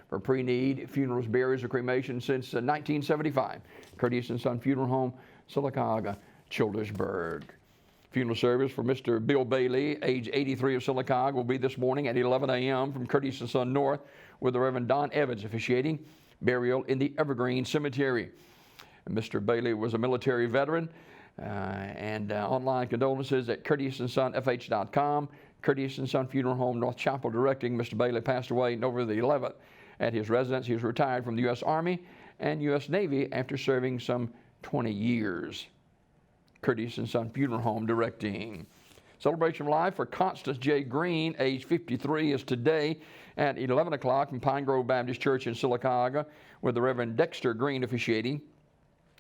for pre-need funerals, burials, or cremation since 1975. Curtis and Son Funeral Home, Sylacauga, Childersburg. Funeral service for Mr. Bill Bailey, age 83 of Sylacauga, will be this morning at 11 a.m. from Curtis and Son North, with the Reverend Don Evans officiating. Burial in the Evergreen Cemetery. Mr. Bailey was a military veteran, and online condolences at curtisandsonfh.com. Curtis and Son Funeral Home, North Chapel, directing. Mr. Bailey passed away November the 11th at his residence. He was retired from the U.S. Army and U.S. Navy after serving some 20 years. Curtis and Son Funeral Home, directing. Celebration of life for Constance J. Green, age 53, is today at 11 o'clock from Pine Grove Baptist Church in Sylacauga, with the Reverend Dexter Green officiating.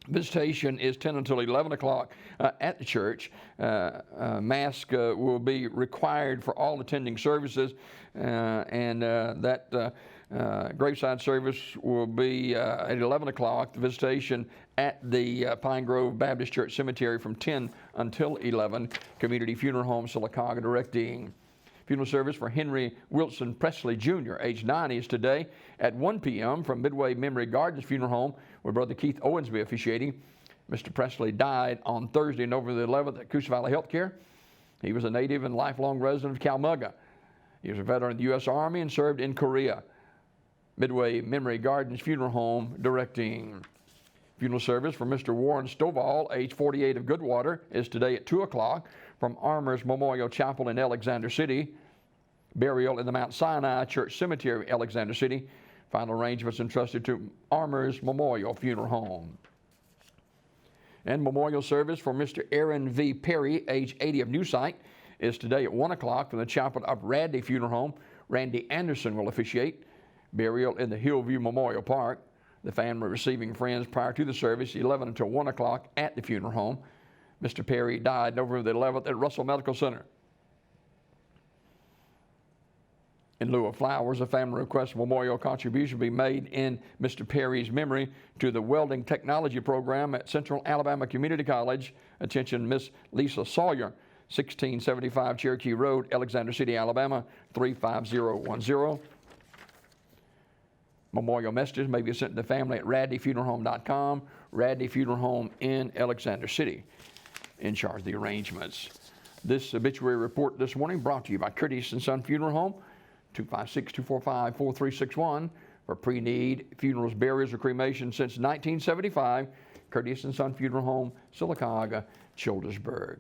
Visitation is 10 until 11 o'clock at the church. Mask will be required for all attending services, and that graveside service will be at 11 o'clock. The visitation at the Pine Grove Baptist Church Cemetery from 10 until 11. Community Funeral Home, Sylacauga, directing. Funeral service for Henry Wilson Presley Jr., age 90, is today at 1 p.m. from Midway Memory Gardens Funeral Home, with Brother Keith Owensby officiating. Mr. Presley died on Thursday, November the 11th at Coosa Valley Healthcare. He was a native and lifelong resident of Calmugga. He was a veteran of the U.S. Army and served in Korea. Midway Memory Gardens Funeral Home, directing. Funeral service for Mr. Warren Stovall, age 48 of Goodwater, is today at 2 o'clock from Armour's Memorial Chapel in Alexander City. Burial in the Mount Sinai Church Cemetery, Alexander City. Final arrangements entrusted to Armour's Memorial Funeral Home. And memorial service for Mr. Aaron V. Perry, age 80 of New Site, is today at 1 o'clock from the chapel of Radley Funeral Home. Randy Anderson will officiate. Burial in the Hillview Memorial Park. The family receiving friends prior to the service, 11 until 1 o'clock at the funeral home. Mr. Perry died November the 11th at Russell Medical Center. In lieu of flowers, a family requests a memorial contribution be made in Mr. Perry's memory to the Welding Technology Program at Central Alabama Community College. Attention, Miss Lisa Sawyer, 1675 Cherokee Road, Alexander City, Alabama, 35010. Memorial messages may be sent to the family at radleyfuneralhome.com. Radley Funeral Home in Alexander City, in charge of the arrangements. This obituary report this morning brought to you by Curtis and Son Funeral Home, 256-245-4361 for pre-need funerals, burials, or cremation since 1975. Curtis and Son Funeral Home, Sylacauga, Childersburg.